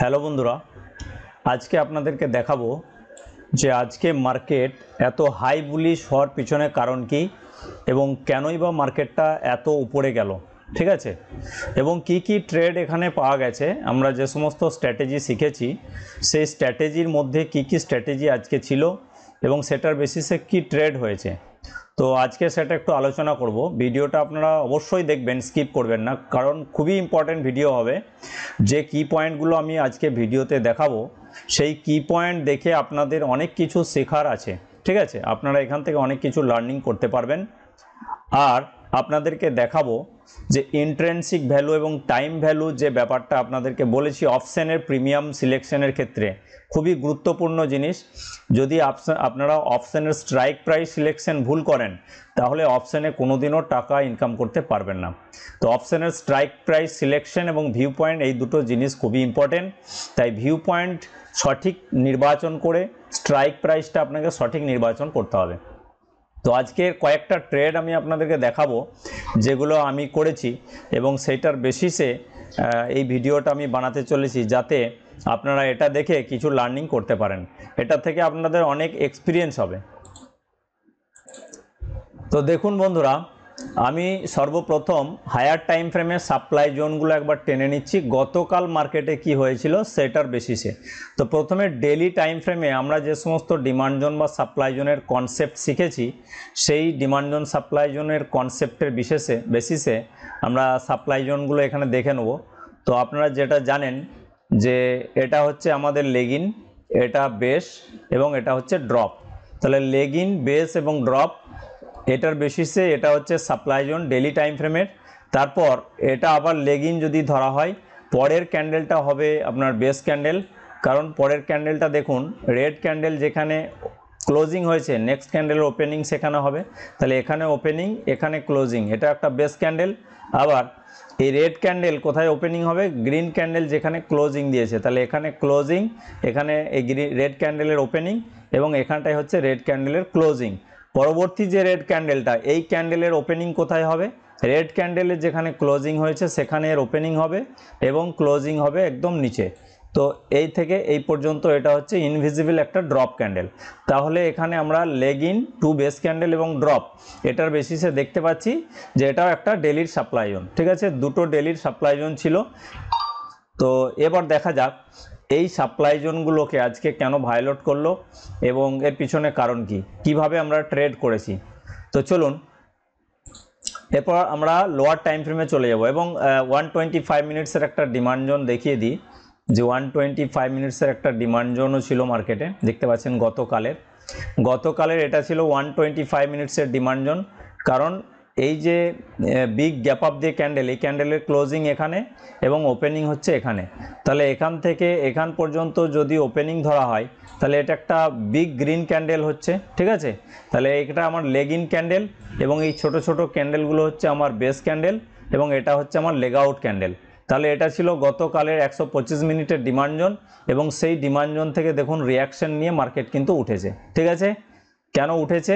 Hello বন্ধুরা, আজকে আপনাদেরকে দেখাবো যে আজকে মার্কেট এত হাই বুলিশ হওয়ার পিছনে কারণ কি এবং কেনই বা মার্কেটটা এত উপরে গেল, ঠিক আছে। এবং কি কি ট্রেড এখানে পাওয়া গেছে, আমরা যে সমস্ত স্ট্র্যাটেজি শিখেছি সেই স্ট্র্যাটেজির মধ্যে কি কি স্ট্র্যাটেজি আজকে ছিল এবং সেটার বেসিসে কি ট্রেড হয়েছে। তো আজকে সেটা একটু আলোচনা করব। ভিডিওটা আপনারা অবশ্যই দেখবেন, স্কিপ করবেন না, কারণ খুবই ইম্পর্ট্যান্ট ভিডিও হবে। যে কি পয়েন্টগুলো আমি আজকে ভিডিওতে দেখাবো সেই কি পয়েন্ট দেখে আপনাদের অনেক কিছু শেখার আছে, ঠিক আছে। আপনারা এখান থেকে অনেক কিছু লার্নিং করতে পারবেন। আর আপনাদেরকে দেখাবো যে ইন্ট্রিনসিক ভ্যালু এবং টাইম ভ্যালু, যে ব্যাপারটা আপনাদেরকে বলেছি অপশানের প্রিমিয়াম সিলেকশনের ক্ষেত্রে খুবই গুরুত্বপূর্ণ জিনিস। যদি আপনারা অপশানের স্ট্রাইক প্রাইস সিলেকশন ভুল করেন তাহলে অপশানে কোনোদিনও টাকা ইনকাম করতে পারবেন না। তো অপশানের স্ট্রাইক প্রাইস সিলেকশন এবং ভিউ পয়েন্ট, এই দুটো জিনিস খুবই ইম্পর্টেন্ট। তাই ভিউ পয়েন্ট সঠিক নির্বাচন করে স্ট্রাইক প্রাইসটা আপনাকে সঠিক নির্বাচন করতে হবে। তো আজকের কয়েকটা ট্রেড আমি আপনাদেরকে দেখাবো যেগুলো আমি করেছি এবং সেইটার বেসিসে এই ভিডিওটা আমি বানাতে চলেছি, যাতে আপনারা এটা দেখে কিছু লার্নিং করতে পারেন। এটা থেকে আপনাদের অনেক এক্সপিরিয়েন্স হবে। তো দেখুন বন্ধুরা, আমি সর্বপ্রথম হায়ার টাইম ফ্রেমে সাপ্লাই জোনগুলো একবার টেনে নিচ্ছি গতকাল মার্কেটে কি হয়েছিল সেটার বেসিসে। তো প্রথমে ডেলি টাইম ফ্রেমে আমরা যে সমস্ত ডিমান্ড জোন বা সাপ্লাই জোনের কনসেপ্ট শিখেছি সেই ডিমান্ড জোন সাপ্লাই জোনের কনসেপ্টের বেসিসে আমরা সাপ্লাই জোনগুলো এখানে দেখে নেব। তো আপনারা যেটা জানেন যে এটা হচ্ছে আমাদের লেগিন, এটা বেস এবং এটা হচ্ছে ড্রপ। তাহলে লেগিন, বেস এবং ড্রপ, এটার বেসিসে এটা হচ্ছে সাপ্লাই জোন ডেলি টাইম ফ্রেমের। তারপর এটা আবার লেগিন যদি ধরা হয়, পরের ক্যান্ডেলটা হবে আপনার বেস ক্যান্ডেল, কারণ পরের ক্যান্ডেলটা দেখুন রেড ক্যান্ডেল যেখানে ক্লোজিং হয়েছে নেক্সট ক্যান্ডেলের ওপেনিং সেখানে হবে। তাহলে এখানে ওপেনিং, এখানে ক্লোজিং, এটা একটা বেস ক্যান্ডেল। আবার এই রেড ক্যান্ডেল কোথায় ওপেনিং হবে? গ্রিন ক্যান্ডেল যেখানে ক্লোজিং দিয়েছে, তাহলে এখানে ক্লোজিং, এখানে এই রেড ক্যান্ডেলের ওপেনিং এবং এখানটায় হচ্ছে রেড ক্যান্ডেলের ক্লোজিং। পরবর্তী যে রেড ক্যান্ডেলটা, এই ক্যান্ডেলের ওপেনিং কোথায় হবে? রেড ক্যান্ডেলের যেখানে ক্লোজিং হয়েছে সেখানে এর ওপেনিং হবে এবং ক্লোজিং হবে একদম নিচে। তো এই থেকে এই পর্যন্ত এটা হচ্ছে ইনভিজিবল একটা ড্রপ ক্যান্ডেল। তাহলে এখানে আমরা লেগিন, টু বেস ক্যান্ডেল এবং ড্রপ, এটার বেসিসে দেখতে পাচ্ছি যে এটাও একটা ডেলির সাপ্লাই জোন, ঠিক আছে। দুটো ডেলির সাপ্লাই জোন ছিল। তো এবার দেখা যাক এই সাপ্লাই জোনগুলোকে আজকে কেন ভায়োলেট করলো এবং এর পিছনে কারণ কি, কিভাবে আমরা ট্রেড করেছি। তো চলুন এরপর আমরা লোয়ার টাইম ফ্রেমে চলে যাব এবং 125 মিনিটসের একটা ডিমান্ড জোন দেখিয়ে দিই। যে 125 মিনিটসের একটা ডিমান্ড জোনও ছিল মার্কেটে, দেখতে পাচ্ছেন গতকালের এটা ছিল 125 মিনিটসের ডিমান্ড জোন। কারণ এই যে বিগ গ্যাপ আপ দিয়ে ক্যান্ডেল, এই ক্যান্ডেলের ক্লোজিং এখানে এবং ওপেনিং হচ্ছে এখানে। তাহলে এখান থেকে এখান পর্যন্ত যদি ওপেনিং ধরা হয় তাহলে এটা একটা বিগ গ্রিন ক্যান্ডেল হচ্ছে, ঠিক আছে। তাহলে এটা আমার লেগিন ক্যান্ডেল এবং এই ছোট ছোট ক্যান্ডেলগুলো হচ্ছে আমার বেস ক্যান্ডেল এবং এটা হচ্ছে আমার লেগ আউট ক্যান্ডেল। তাহলে এটা ছিল গতকালের 125 মিনিটের ডিমান্ড জোন এবং সেই ডিমান্ড জোন থেকে দেখুন রিয়াকশন নিয়ে মার্কেট কিন্তু উঠেছে, ঠিক আছে। কেন উঠেছে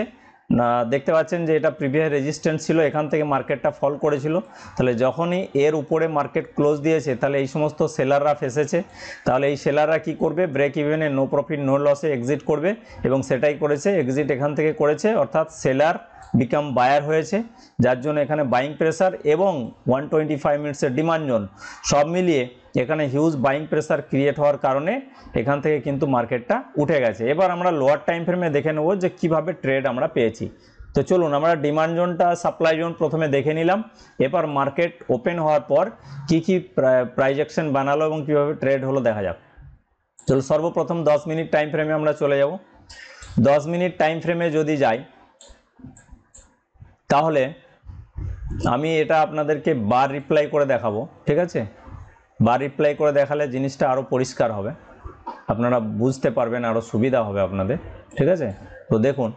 না, দেখতে পাচ্ছেন যে এটা প্রিভিয়াস রেজিস্ট্যান্স ছিল, এখান থেকে মার্কেটটা ফল করেছিল। তাহলে যখনই এর উপরে মার্কেট ক্লোজ দিয়েছে তাহলে এই সমস্ত সেলাররা ফেসেছে। তাহলে এই সেলাররা কি করবে? ব্রেক ইভেনে নো প্রফিট নো লসে এক্সিট করবে এবং সেটাই করেছে, এক্সিট এখান থেকে করেছে, অর্থাৎ সেলার বিকাম বায়ার হয়েছে, যার জন্য এখানে বাইং প্রেসার এবং 125 মিনিটসের ডিমান্ড জোন সব মিলিয়ে এখানে হিউজ বাইং প্রেসার ক্রিয়েট হওয়ার কারণে এখান থেকে কিন্তু মার্কেটটা উঠে গেছে। এবার আমরা লোয়ার টাইম ফ্রেমে দেখে নেব যে কিভাবে ট্রেড আমরা পেয়েছি। তো চলুন আমরা ডিমান্ড জোনটা, সাপ্লাই জোন প্রথমে দেখে নিলাম। এবার মার্কেট ওপেন হওয়ার পর কি কি প্রাইস অ্যাকশন বানালো এবং কিভাবে ট্রেড হলো দেখা যাক। চলো সর্বপ্রথম 10 মিনিট টাইম ফ্রেমে আমরা চলে যাব। 10 মিনিট টাইম ফ্রেমে যদি যাই তাহলে আমি এটা আপনাদেরকে বার রিপ্লাই করে দেখাবো, ঠিক আছে। বার রিপ্লাই করে দেখালে জিনিসটা আরও পরিষ্কার হবে, আপনারা বুঝতে পারবেন, আরও সুবিধা হবে আপনাদের, ঠিক আছে। তো দেখুন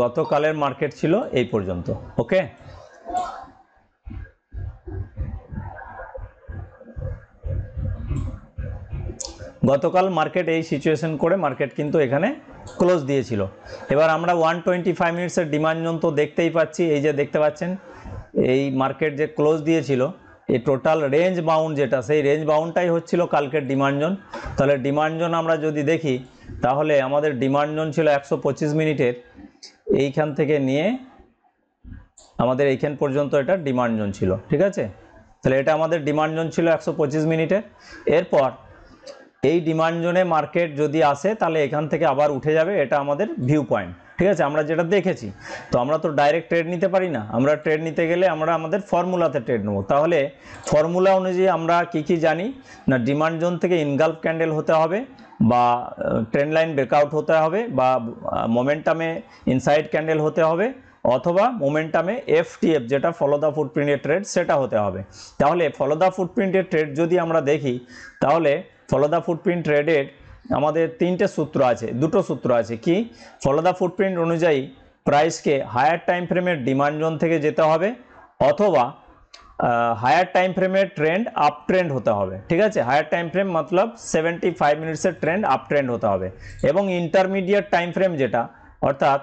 গতকালের মার্কেট ছিল এই পর্যন্ত, ওকে। গতকাল মার্কেট এই সিচুয়েশন করে মার্কেট কিন্তু এখানে ক্লোজ দিয়েছিল। এবার আমরা 125 মিনিটসের ডিমান্ড জোন তো দেখতেই পাচ্ছি, এই যে দেখতে পাচ্ছেন এই মার্কেট যে ক্লোজ দিয়েছিল, এই টোটাল রেঞ্জ বাউন্ড যেটা, সেই রেঞ্জ বাউন্ডটাই হচ্ছিল কালকের ডিমান্ড জোন। তাহলে ডিমান্ড জোন আমরা যদি দেখি, তাহলে আমাদের ডিমান্ড জোন ছিল 125 মিনিটের, এইখান থেকে নিয়ে আমাদের এইখান পর্যন্ত এটা ডিমান্ড জোন ছিল, ঠিক আছে। তাহলে এটা আমাদের ডিমান্ড জোন ছিল 125 মিনিটের। এরপর এই ডিমান্ড জোনে মার্কেট যদি আসে তাহলে এখান থেকে আবার উঠে যাবে, এটা আমাদের ভিউ পয়েন্ট, ঠিক আছে, আমরা যেটা দেখেছি। তো আমরা তো ডাইরেক্ট ট্রেড নিতে পারি না, আমরা ট্রেড নিতে গেলে আমরা আমাদের ফর্মুলাতে ট্রেড নেব। তাহলে ফর্মুলা অনুযায়ী আমরা কি জানি না, ডিমান্ড জোন থেকে ইনগালফ ক্যান্ডেল হতে হবে, বা ট্রেন্ড লাইন ব্রেকআউট হতে হবে, বা মোমেন্টামে ইনসাইড ক্যান্ডেল হতে হবে, অথবা মোমেন্টামে এফটিএফ যেটা ফলো দ্য ফুটপ্রিন্টের ট্রেড সেটা হতে হবে। তাহলে ফলো দ্য ফুটপ্রিন্টের ট্রেড যদি আমরা দেখি, তাহলে ফলো দ্য ফুটপ্রিন্ট ট্রেডের আমাদের দুটো সূত্র আছে। কি? ফলো দ্য ফুটপ্রিন্ট অনুযায়ী প্রাইসকে হায়ার টাইম ফ্রেমের ডিমান্ড জোন থেকে যেতে হবে, অথবা হায়ার টাইম ফ্রেমের ট্রেন্ড আপ ট্রেন্ড হতে হবে, ঠিক আছে। হায়ার টাইম ফ্রেম মতলব 75 মিনিটসের ট্রেন্ড আপ ট্রেন্ড হতে হবে, এবং ইন্টারমিডিয়েট টাইম ফ্রেম যেটা, অর্থাৎ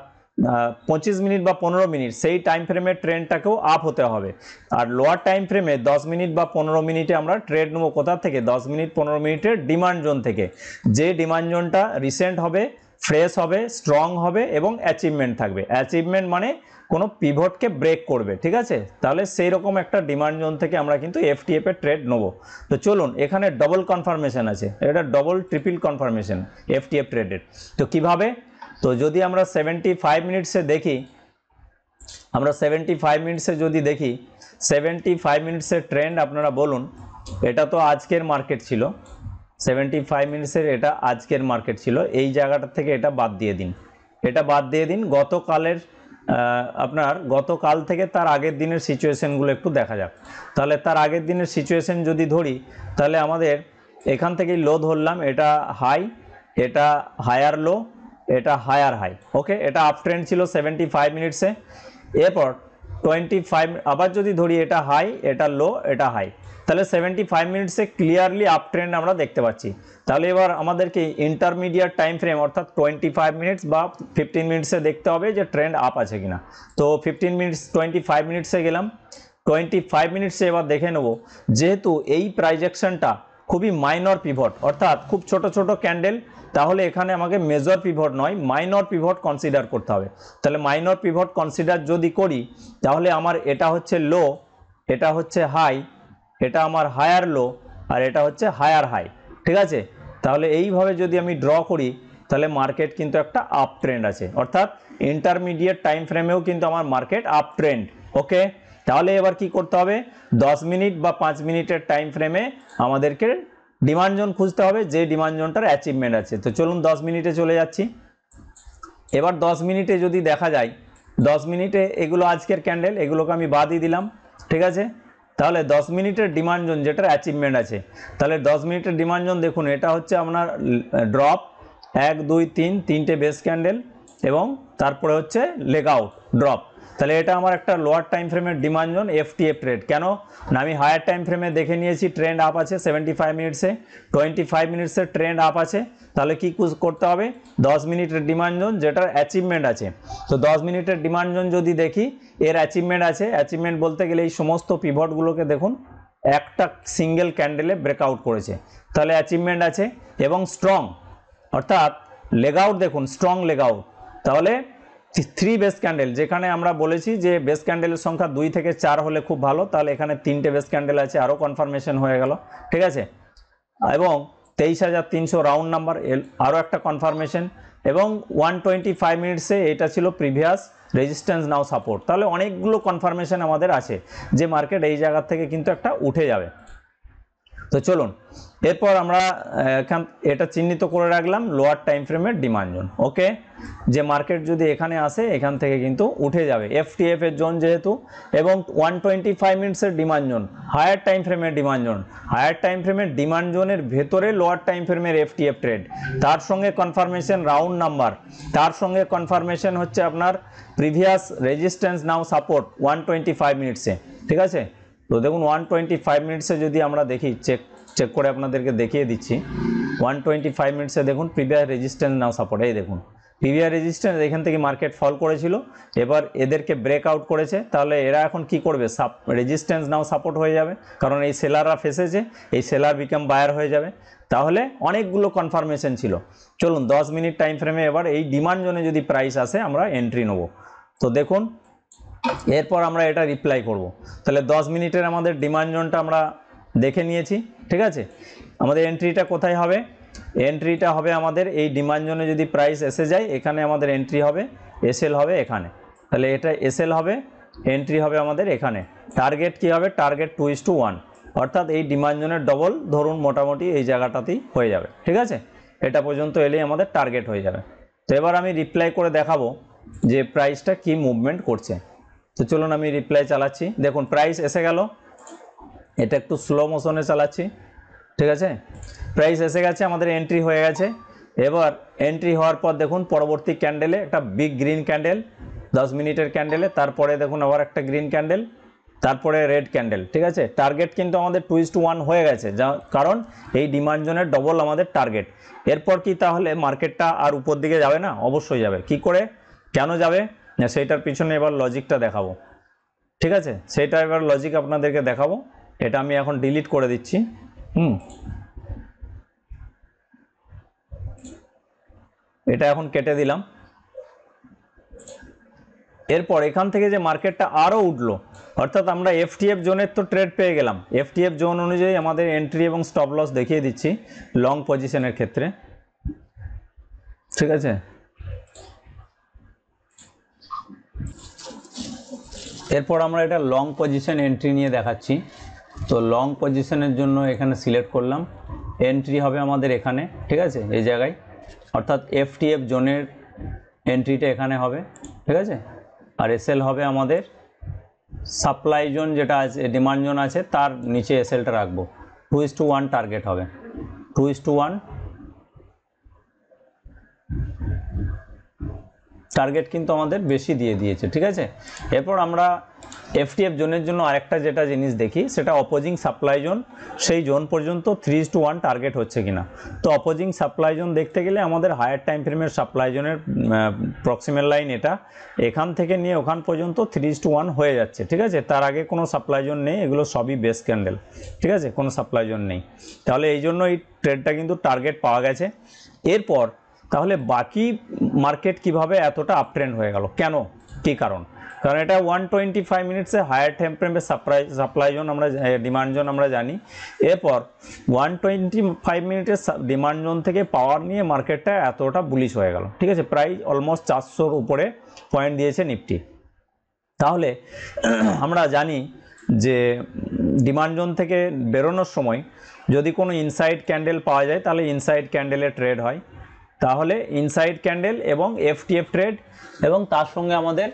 25 মিনিট বা 15 মিনিট, সেই টাইম ফ্রেমের ট্রেন্ডটাকেও আপ হতে হবে। আর লোয়ার টাইম ফ্রেমে 10 মিনিট বা 15 মিনিটে আমরা ট্রেড নেবো কোথা থেকে? 10 মিনিট 15 মিনিটের ডিমান্ড জোন থেকে, যে ডিমান্ড জোনটা রিসেন্ট হবে, ফ্রেশ হবে, স্ট্রং হবে এবং অ্যাচিভমেন্ট থাকবে। অ্যাচিভমেন্ট মানে কোনো পিভটকে ব্রেক করবে, ঠিক আছে। তাহলে সেই রকম একটা ডিমান্ড জোন থেকে আমরা কিন্তু এফটিএফ এর ট্রেড নেবো। তো চলুন, এখানে ডবল কনফার্মেশন আছে, এটা ডবল ট্রিপল কনফার্মেশন এফটিএফ ট্রেডের। তো কিভাবে? তো যদি আমরা 75 মিনিটসে দেখি, 75 মিনিটসের ট্রেন্ড আপনারা বলুন, এটা তো আজকের মার্কেট ছিল, 75 মিনিটসের এটা আজকের মার্কেট ছিল, এই জায়গাটা থেকে এটা বাদ দিয়ে দিন, গতকালের আপনার গতকাল থেকে তার আগের দিনের সিচুয়েশনগুলো একটু দেখা যাক। তাহলে তার আগের দিনের সিচুয়েশন যদি ধরি, তাহলে আমাদের এখান থেকেই লো ধরলাম, এটা হাই, এটা হায়ার লো, এটা হায়ার হাই, ওকে। এটা আপ ট্রেন্ড ছিল 75 মিনিটসে। এরপর 25 আবার যদি ধরি, এটা হাই, এটা লো, এটা হাই, তাহলে 75 মিনিটসে ক্লিয়ারলি আপ ট্রেন্ড আমরা দেখতে পাচ্ছি। তাহলে এবার আমাদেরকে ইন্টারমিডিয়েট টাইম ফ্রেম অর্থাৎ 25 মিনিটস বা 15 মিনিটসে দেখতে হবে যে ট্রেন্ড আপ আছে কিনা। তো 25 মিনিটসে গেলাম, 25 মিনিটসে এবার দেখে নেব, যেহেতু এই প্রাইজেকশনটা খুবই মাইনর পিভট, অর্থাৎ খুব ছোট ক্যান্ডেল, তাহলে এখানে আমাকে মেজর পিভট নয়, মাইনর পিভট কনসিডার করতে হবে। তাহলে মাইনর পিভট কনসিডার যদি করি, তাহলে আমার এটা হচ্ছে লো, এটা হচ্ছে হাই, এটা আমার হায়ার লো, আর এটা হচ্ছে হায়ার হাই, ঠিক আছে। তাহলে এইভাবে যদি আমি ড্র করি, তাহলে মার্কেট কিন্তু একটা আপ ট্রেন্ড আছে, অর্থাৎ ইন্টারমিডিয়েট টাইম ফ্রেমেও কিন্তু আমার মার্কেট আপ ট্রেন্ড, ওকে। তাহলে এবার কি করতে হবে? 10 মিনিট বা 5 মিনিটের টাইম ফ্রেমে আমাদেরকে ডিমান্ড জোন খুঁজতে হবে, যে ডিমান্ড জোনটার অ্যাচিভমেন্ট আছে। তো চলুন 10 মিনিটে চলে যাচ্ছি। এবার 10 মিনিটে যদি দেখা যায়, 10 মিনিটে এগুলো আজকের ক্যান্ডেল, এগুলোকে আমি বাদই দিলাম, ঠিক আছে। তাহলে 10 মিনিটের ডিমান্ড জোন যেটার অ্যাচিভমেন্ট আছে, তাহলে 10 মিনিটের ডিমান্ড জোন দেখুন, এটা হচ্ছে আপনার ড্রপ 1 2 3 তিনটে বেস ক্যান্ডেল, এবং তারপরে হচ্ছে লেগ আউট ড্রপ। তাহলে এটা আমার একটা লোয়ার টাইম ফ্রেমের ডিমান্ড জোন এফটিএফ ট্রেড। কেন না, আমি হায়ার টাইম ফ্রেমে দেখে নিয়েছি ট্রেন্ড আপ আছে 75 মিনিটসে, 25 মিনিটসের ট্রেন্ড আপ আছে। তাহলে কি করতে হবে? 10 মিনিটের ডিমান্ড জোন যেটার অ্যাচিভমেন্ট আছে। তো 10 মিনিটের ডিমান্ড জোন যদি দেখি, এর অ্যাচিভমেন্ট আছে। অ্যাচিভমেন্ট বলতে গেলে এই সমস্ত পিভটগুলোকে দেখুন, একটা সিঙ্গেল ক্যান্ডেলে ব্রেকআউট করেছে, তাহলে অ্যাচিভমেন্ট আছে, এবং স্ট্রং, অর্থাৎ লেগ আউট দেখুন, স্ট্রং লেগ আউট। তাহলে 3 বেস ক্যান্ডেল, যেখানে আমরা বলেছি যে বেস ক্যান্ডেলের সংখ্যা 2 থেকে 4 হলে খুব ভালো, তাহলে এখানে 3টে বেস ক্যান্ডেল আছে, আরও কনফার্মেশন হয়ে গেল, ঠিক আছে। এবং 23,300 রাউন্ড নাম্বার, আরও একটা কনফার্মেশন, এবং 125 মিনিটসে এটা ছিল প্রিভিয়াস রেজিস্ট্যান্স নাও সাপোর্ট। তাহলে অনেকগুলো কনফার্মেশন আমাদের আছে যে মার্কেট এই জায়গা থেকে কিন্তু একটা উঠে যাবে। তো চলুন, এরপর আমরা এটা চিহ্নিত করে রাখলাম লোয়ার টাইম ফ্রেমের ডিমান্ড জোন, ওকে। যে মার্কেট যদি এখানে আসে, এখান থেকে কিন্তু উঠে যাবে, এফটিএফ এর জোন যেহেতু। এবং 125 মিনিটসের ডিমান্ড জোন হায়ার টাইম ফ্রেমের ডিমান্ড জোন, হায়ার টাইম ফ্রেমের ডিমান্ড জোনের ভেতরে লোয়ার টাইম ফ্রেমের এফটিএফ ট্রেড, তার সঙ্গে কনফার্মেশন রাউন্ড নাম্বার, তার সঙ্গে কনফার্মেশন হচ্ছে আপনার প্রিভিয়াস রেজিস্ট্যান্স নাও সাপোর্ট 125 মিনিটসে, ঠিক আছে। তো দেখুন 125 মিনিটসে যদি আমরা দেখি, চেক করে আপনাদেরকে দেখিয়ে দিচ্ছি। 125 মিনিটসে দেখুন প্রিভিয়াস রেজিস্ট্যান্স নাও সাপোর্ট, এই দেখুন পিভিআর রেজিস্ট্যান্স এখান থেকে মার্কেট ফল করেছিল, এবার এদেরকে ব্রেকআউট করেছে, তাহলে এরা এখন কি করবে, রেজিস্ট্যান্স নাও সাপোর্ট হয়ে যাবে, কারণ এই সেলাররা ফেসেছে, এই সেলার বিকাম বায়ার হয়ে যাবে। তাহলে অনেকগুলো কনফার্মেশন ছিল। চলুন 10 মিনিট টাইম ফ্রেমে এবার এই ডিমান্ড জোনে যদি প্রাইস আসে আমরা এন্ট্রি নেব। তো দেখুন এরপর আমরা এটা রিপ্লাই করব। তাহলে 10 মিনিটের আমাদের ডিমান্ড জোনটা আমরা দেখে নিয়েছি, ঠিক আছে। আমাদের এন্ট্রিটা কোথায় হবে, এন্ট্রিটা হবে আমাদের এই ডিমান্ড জোনে যদি প্রাইস এসে যায় এখানে আমাদের এন্ট্রি হবে, এসএল হবে এখানে, তাহলে এটা এসএল হবে, এন্ট্রি হবে আমাদের এখানে। টার্গেট কি হবে, টার্গেট 2:1, অর্থাৎ এই ডিমান্ড জোনের ডবল ধরুন মোটামুটি এই জায়গাটাতেই হয়ে যাবে, ঠিক আছে। এটা পর্যন্ত এলেই আমাদের টার্গেট হয়ে যাবে। তো এবার আমি রিপ্লাই করে দেখাবো যে প্রাইসটা কি মুভমেন্ট করছে। তো চলুন আমি রিপ্লাই চালাচ্ছি, দেখুন প্রাইস এসে গেল, এটা একটু স্লো মোশনে চালাচ্ছি, ঠিক আছে। প্রাইস এসে গেছে, আমাদের এন্ট্রি হয়ে গেছে। এবার এন্ট্রি হওয়ার পর দেখুন পরবর্তী ক্যান্ডেলে একটা বিগ গ্রিন ক্যান্ডেল 10 মিনিটের ক্যান্ডেলে, তারপরে দেখুন আবার একটা গ্রিন ক্যান্ডেল, তারপরে রেড ক্যান্ডেল, ঠিক আছে। টার্গেট কিন্তু আমাদের 2:1 হয়ে গেছে, যা কারণ এই ডিমান্ড জোনের ডবল আমাদের টার্গেট। এরপর কি তাহলে মার্কেটটা আর উপর দিকে যাবে না? অবশ্যই যাবে। কি করে, কেন যাবে না সেইটার পিছনে এবার লজিকটা দেখাবো, ঠিক আছে। সেটা এবার লজিক আপনাদেরকে দেখাবো। এটা আমি এখন ডিলিট করে দিচ্ছি। এটা এখন কেটে দিলাম। এরপর এখান থেকে যে মার্কেটটা আরও উঠলো, অর্থাৎ আমরা এফটিএফ জোনের তো ট্রেড পেয়ে গেলাম। এফটিএফ জোন অনুযায়ী আমাদের এন্ট্রি এবং স্টপ লস দেখিয়ে দিচ্ছি লং পজিশনের ক্ষেত্রে, ঠিক আছে। এরপর আমরা এটা লং পজিশন এন্ট্রি নিয়ে দেখাচ্ছি। তো লং পজিশনের জন্য এখানে সিলেক্ট করলাম, এন্ট্রি হবে আমাদের এখানে, ঠিক আছে, এই জায়গায়, অর্থাৎ এফটিএফ জোনের এন্ট্রিটা এখানে হবে, ঠিক আছে। আর এসএল হবে আমাদের সাপ্লাই জোন যেটা আছে, ডিমান্ড জোন আছে তার নিচে এসএলটা রাখবো। 2:1 টার্গেট হবে, 2:1 টার্গেট কিন্তু আমাদের বেশি দিয়ে দিয়েছে, ঠিক আছে। এরপর আমরা এফটিএফ জোনের জন্য আরেকটা যেটা জিনিস দেখি, সেটা অপোজিং সাপ্লাই জোন, সেই জোন পর্যন্ত 3:1 টার্গেট হচ্ছে কিনা। তো অপোজিং সাপ্লাই জোন দেখতে গেলে আমাদের হায়ার টাইম ফ্রেমের সাপ্লাই জোনের প্রক্সিমাল লাইন এটা, এখান থেকে নিয়ে ওখান পর্যন্ত 3:1 হয়ে যাচ্ছে, ঠিক আছে। তার আগে কোনো সাপ্লাই জোন নেই, এগুলো সবই বেস ক্যান্ডেল, ঠিক আছে, কোনো সাপ্লাই জোন নেই। তাহলে এই জন্য এই ট্রেডটা কিন্তু টার্গেট পাওয়া গেছে। এরপর তাহলে বাকি মার্কেট কিভাবে এতটা আপট্রেন্ড হয়ে গেল, কেন, কী কারণ? কারণ এটা 125 মিনিটসে হায়ার টাইম ফ্রেমের সাপ্লাই জোন আমরা, ডিমান্ড জোন আমরা জানি। এরপর 125 মিনিটের ডিমান্ড জোন থেকে পাওয়ার নিয়ে মার্কেটটা এতটা বুলিশ হয়ে গেল, ঠিক আছে। প্রায় অলমোস্ট 400-র উপরে পয়েন্ট দিয়েছে নিফটি। তাহলে আমরা জানি যে ডিমান্ড জোন থেকে বেরোনোর সময় যদি কোনো ইনসাইড ক্যান্ডেল পাওয়া যায় তাহলে ইনসাইড ক্যান্ডেলে ট্রেড হয়, তাহলে ইনসাইড ক্যান্ডেল এবং এফটিএফ ট্রেড, এবং তার সঙ্গে আমাদের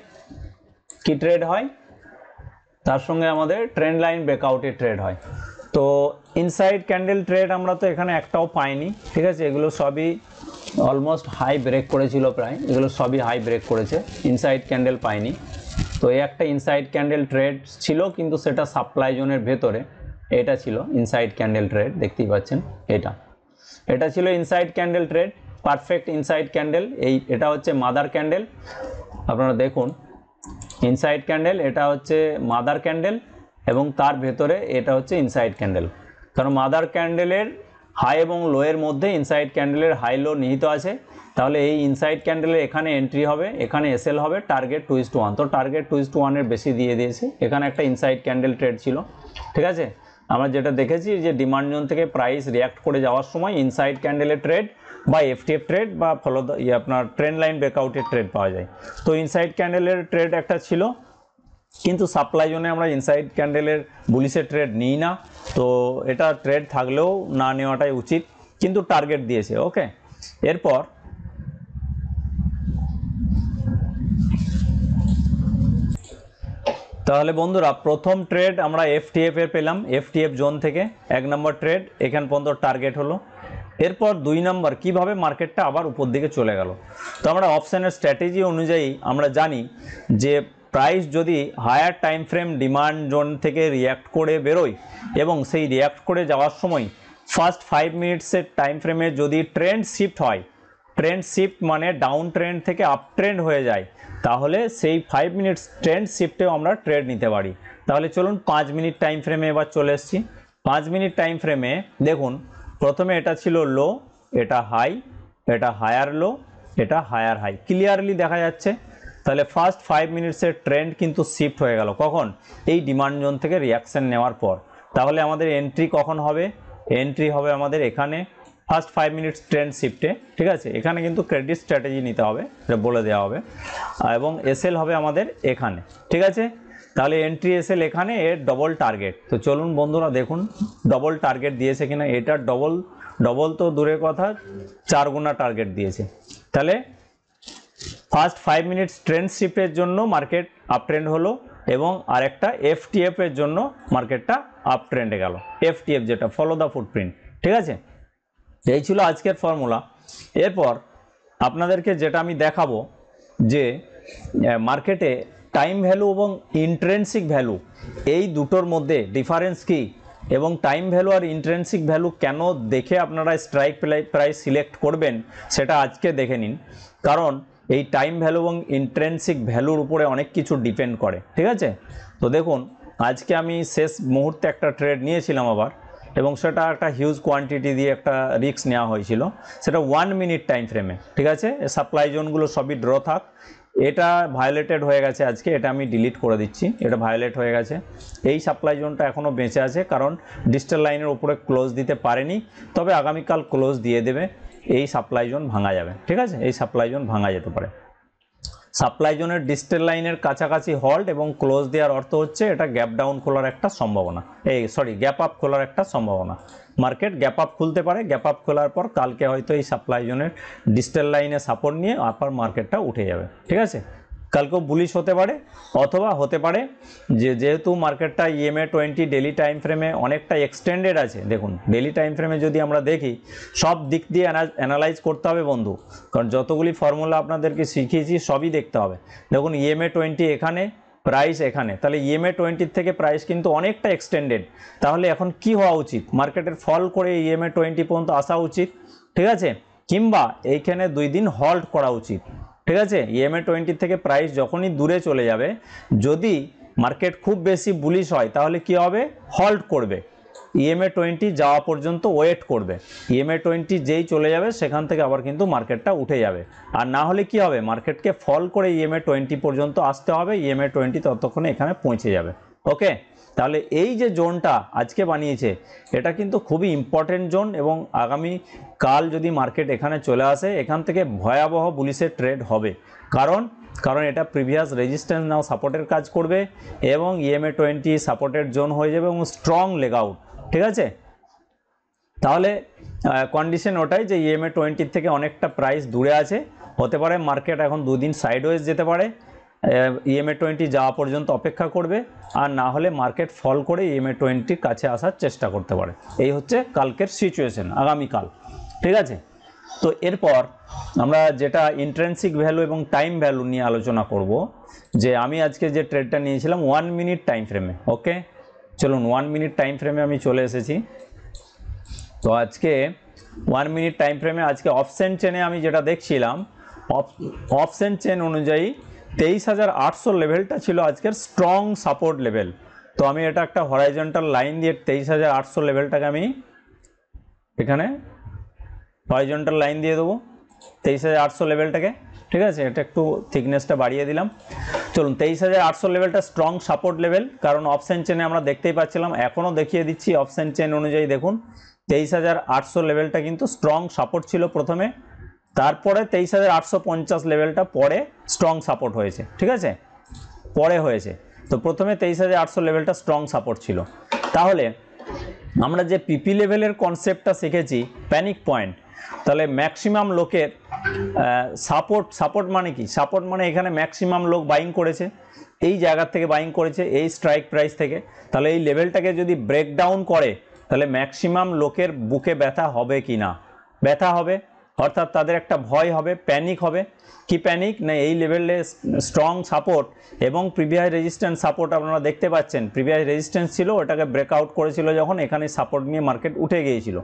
কি ট্রেড হয়, তার সঙ্গে আমাদের ট্রেন্ড লাইন ব্রেকআউটের ট্রেড হয়। তো ইনসাইড ক্যান্ডেল ট্রেড আমরা তো এখানে একটাও পাইনি, ঠিক আছে। এগুলো সবই অলমোস্ট হাই ব্রেক করেছিল, প্রায় এগুলো সবই হাই ব্রেক করেছে, ইনসাইড ক্যান্ডেল পাইনি। তো এই একটা ইনসাইড ক্যান্ডেল ট্রেড ছিল, কিন্তু সেটা সাপ্লাই জোনের ভেতরে, এটা ছিল ইনসাইড ক্যান্ডেল ট্রেড, দেখতেই পাচ্ছেন এটা ছিল inside candle trade, perfect inside candle. এটা হচ্ছে মাদার ক্যান্ডেল, আপনারা দেখুন ইনসাইড ক্যান্ডেল, এটা হচ্ছে মাদার ক্যান্ডেল, এবং তার ভেতরে এটা হচ্ছে ইনসাইড ক্যান্ডেল। কারণ মাদার ক্যান্ডেলের হাই এবং লোয়ের মধ্যে ইনসাইড ক্যান্ডেলের হাই লো নিহিত আছে। তাহলে এই ইনসাইড ক্যান্ডেলের এখানে এন্ট্রি হবে, এখানে এসএল হবে, টার্গেট 2:1। তো টার্গেট 2:1-এর বেশি দিয়ে দিয়েছে, এখানে একটা ইনসাইড ক্যান্ডেল ট্রেড ছিল, ঠিক আছে। আমরা যেটা দেখেছি যে ডিমান্ড জোন থেকে প্রাইস রিয়াক্ট করে যাওয়ার সময় ইনসাইড ক্যান্ডেলের ট্রেড বা এফটিএফ ট্রেড বা আপনার ট্রেন্ড লাইন ব্রেকআউটের ট্রেড পাওয়া যায়। তো ইনসাইড ক্যান্ডেলের ট্রেড একটা ছিল, কিন্তু সাপ্লাই জোনে আমরা ইনসাইড ক্যান্ডেলের বুলিশের ট্রেড নিই না, তো এটা ট্রেড থাকলেও না নেওয়াটাই উচিত, কিন্তু টার্গেট দিয়েছে, ওকে। এরপর তাহলে বন্ধুরা প্রথম ট্রেড আমরা এফটিএফ এর পেলাম, এফটিএফ জোন থেকে 1 নম্বর ট্রেড, এখান পর্যন্ত টার্গেট হলো। এরপর 2 নম্বর কিভাবে মার্কেটটা আবার উপর দিকে চলে গেল। তো আমরা অপশানের স্ট্র্যাটেজি অনুযায়ী আমরা জানি যে প্রাইস যদি higher time frame demand zone থেকে রিয়াক্ট করে বেরোয় এবং সেই রিয়াক্ট করে যাওয়ার সময় ফার্স্ট 5 মিনিটসের টাইম ফ্রেমে যদি ট্রেন্ড শিফট হয়, ট্রেন্ড শিফট মানে ডাউন ট্রেন্ড থেকে আপ ট্রেন্ড হয়ে যায়, তাহলে সেই 5 মিনিটস ট্রেন্ড শিফটেও আমরা ট্রেড নিতে পারি। তাহলে চলুন 5 মিনিট টাইম ফ্রেমে এবার চলে এসেছি। 5 মিনিট টাইম ফ্রেমে দেখুন, প্রথমে এটা ছিল লো, এটা হাই, এটা হায়ার লো, এটা হায়ার হাই, ক্লিয়ারলি দেখা যাচ্ছে। তাহলে ফার্স্ট 5 মিনিটসের ট্রেন্ড কিন্তু শিফট হয়ে গেল কখন? এই ডিমান্ড জোন থেকে রিয়াকশন নেওয়ার পর। তাহলে আমাদের এন্ট্রি কখন হবে? এন্ট্রি হবে আমাদের এখানে ফার্স্ট 5 মিনিটস ট্রেন্ড শিফটে, ঠিক আছে। এখানে কিন্তু ক্রেডিট স্ট্র্যাটেজি নিতে হবে, এটা বলে দেওয়া হবে, এবং এসএল হবে আমাদের এখানে, ঠিক আছে। তাহলে এন্ট্রি এসএল এখানে, এর ডবল টার্গেট। তো চলুন বন্ধুরা দেখুন ডবল টার্গেট দিয়েছে কিনা। এটার ডবল তো দূরের কথা, 4 গুণা টার্গেট দিয়েছে। তাহলে ফার্স্ট 5 মিনিটস ট্রেন্ড শিফটের জন্য মার্কেট আপ ট্রেন্ড হলো, এবং আরেকটা এফটিএফ এর জন্য মার্কেটটা আপ ট্রেন্ডে গেল। এফটিএফ যেটা ফলো দ্য ফুটপ্রিন্ট, ঠিক আছে। এই ছিল আজকের ফর্মুলা। এরপর আপনাদেরকে যেটা আমি দেখাবো যে মার্কেটে টাইম ভ্যালু এবং ইন্ট্রেন্সিক ভ্যালু, এই দুটোর মধ্যে ডিফারেন্স কি, এবং টাইম ভ্যালু আর ইন্ট্রেন্সিক ভ্যালু কেন দেখে আপনারা স্ট্রাইক প্রাইস সিলেক্ট করবেন, সেটা আজকে দেখে নিন। কারণ এই টাইম ভ্যালু এবং ইন্ট্রেন্সিক ভ্যালুর উপরে অনেক কিছু ডিপেন্ড করে, ঠিক আছে। তো দেখুন আজকে আমি শেষ মুহূর্তে একটা ট্রেড নিয়েছিলাম আবার, এবং সেটা একটা হিউজ কোয়ান্টিটি দিয়ে একটা রিস্ক নেওয়া হয়েছিল, সেটা 1 মিনিট টাইম ফ্রেমে, ঠিক আছে। সাপ্লাই জোনগুলো সবই ড্র থাক। এটা ভায়োলেটেড হয়ে গেছে আজকে, এটা আমি ডিলিট করে দিচ্ছি, এটা ভায়োলেট হয়ে গেছে। এই সাপ্লাই জোনটা এখনও বেঁচে আছে, কারণ ডিজিটাল লাইনের উপরে ক্লোজ দিতে পারেনি, তবে আগামীকাল ক্লোজ দিয়ে দেবে, এই সাপ্লাই জোন ভাঙা যাবে, ঠিক আছে। এই সাপ্লাই জোন ভাঙা যেতে পারে। সাপ্লাই জোনের ডিজিটাল লাইনের কাছাকাছি হল্ট এবং ক্লোজ দেওয়ার অর্থ হচ্ছে এটা গ্যাপ ডাউন খোলার একটা সম্ভাবনা, গ্যাপ আপ খোলার একটা সম্ভাবনা। মার্কেট গ্যাপ আপ খুলতে পারে, গ্যাপ আপ খোলার পর কালকে হয়তো এই সাপ্লাই জোনের ডিজিটাল লাইনে সাপোর্ট নিয়ে আবার মার্কেটটা উঠে যাবে, ঠিক আছে। কালকেও বুলিশ হতে পারে, অথবা হতে পারে যেহেতু মার্কেটটা EMA 20 ডেলি টাইম ফ্রেমে অনেকটা এক্সটেন্ডেড আছে। দেখুন ডেলি টাইম ফ্রেমে যদি আমরা দেখি, সব দিক দিয়ে অ্যানালাইজ করতে হবে বন্ধু, কারণ যতগুলি ফর্মুলা আপনাদেরকে শিখিয়েছি সবই দেখতে হবে। দেখুন EMA 20 এখানে, প্রাইস এখানে, তাহলে EMA 20 থেকে প্রাইস কিন্তু অনেকটা এক্সটেন্ডেড। তাহলে এখন কি হওয়া উচিত? মার্কেটের ফল করে EMA 20 পর্যন্ত আসা উচিত, ঠিক আছে, কিংবা এইখানে 2 দিন হল্ট করা উচিত, ঠিক আছে। EMA 20 থেকে প্রাইস যখনই দূরে চলে যাবে, যদি মার্কেট খুব বেশি বুলিশ হয় তাহলে কি হবে? হল্ট করবে, EMA 20 যাওয়া পর্যন্ত ওয়েট করবে। EMA 20 যেই চলে যাবে সেখান থেকে আবার কিন্তু মার্কেটটা উঠে যাবে। আর না হলে কি হবে? মার্কেটকে ফল করে EMA 20 পর্যন্ত আসতে হবে, EMA 20 ততক্ষণে এখানে পৌঁছে যাবে। ওকে, তাহলে এই যে জোনটা আজকে বানিয়েছে, এটা কিন্তু খুবই ইম্পর্টেন্ট জোন, এবং আগামী কাল যদি মার্কেট এখানে চলে আসে, এখান থেকে ভয়াবহ বুলিশের ট্রেড হবে। কারণ এটা প্রিভিয়াস রেজিস্ট্যান্স নাও সাপোর্টের কাজ করবে, এবং EMA 20 সাপোর্টের জোন হয়ে যাবে, এবং স্ট্রং লেগ আউট, ঠিক আছে। তাহলে কন্ডিশন ওটাই যে EMA 20 থেকে অনেকটা প্রাইস দূরে আছে, হতে পারে মার্কেট এখন 2 দিন সাইডওয়েজ যেতে পারে, EMA 20 যাওয়া পর্যন্ত অপেক্ষা করবে, আর না হলে মার্কেট ফল করে EMA 20 কাছে আসার চেষ্টা করতে পারে। এই হচ্ছে কালকের সিচুয়েশন, আগামীকাল, ঠিক আছে। তো এরপর আমরা যেটা ইন্ট্রেন্সিক ভ্যালু এবং টাইম ভ্যালু নিয়ে আলোচনা করব, যে আমি আজকে যে ট্রেডটা নিয়েছিলাম 1 মিনিট টাইম ফ্রেমে। ওকে, চলুন 1 মিনিট টাইম ফ্রেমে আমি চলে এসেছি। তো আজকে 1 মিনিট টাইম ফ্রেমে আজকে অপশন চেনে আমি যেটা দেখছিলাম, অপশন চেন অনুযায়ী 23,800 লেভেলটা ছিল আজকের স্ট্রং সাপোর্ট লেভেল। তো আমি এটা একটা হরাইজন্টাল লাইন দিয়ে 23,800 লেভেলটাকে আমি এখানে হরাইজন্টাল লাইন দিয়ে দেবো 23,800 লেভেলটাকে, ঠিক আছে। এটা একটু থিকনেসটা বাড়িয়ে দিলাম। চলুন 23,800 লেভেলটা স্ট্রং সাপোর্ট লেভেল, কারণ অপশন চেনে আমরা দেখতেই পাচ্ছিলাম, এখনও দেখিয়ে দিচ্ছি। অপশন চেন অনুযায়ী দেখুন 23,800 লেভেলটা কিন্তু স্ট্রং সাপোর্ট ছিল প্রথমে, তারপরে 23,850 লেভেলটা পরে স্ট্রং সাপোর্ট হয়েছে, ঠিক আছে, পরে হয়েছে। তো প্রথমে 23,800 লেভেলটা স্ট্রং সাপোর্ট ছিল। তাহলে আমরা যে পিপি লেভেলের কনসেপ্টটা শিখেছি, প্যানিক পয়েন্ট, তাহলে ম্যাক্সিমাম লোকের সাপোর্ট মানে কি? সাপোর্ট মানে এখানে ম্যাক্সিমাম লোক বাইং করেছে, এই জায়গার থেকে বাইং করেছে, এই স্ট্রাইক প্রাইস থেকে। তাহলে এই লেভেলটাকে যদি ব্রেকডাউন করে, তাহলে ম্যাক্সিমাম লোকের বুকে ব্যথা হবে কি না? ব্যথা হবে, অর্থাৎ তাদের একটা ভয় হবে, প্যানিক হবে। কি প্যানিক না, এই লেভেলে স্ট্রং সাপোর্ট এবং প্রিভিয়াস রেজিস্ট্যান্স সাপোর্ট আপনারা দেখতে পাচ্ছেন, প্রিভিয়াস রেজিস্ট্যান্স ছিল, ওটাকে ব্রেকআউট করেছিল যখন, এখানে সাপোর্ট নিয়ে মার্কেট উঠে গিয়েছিল।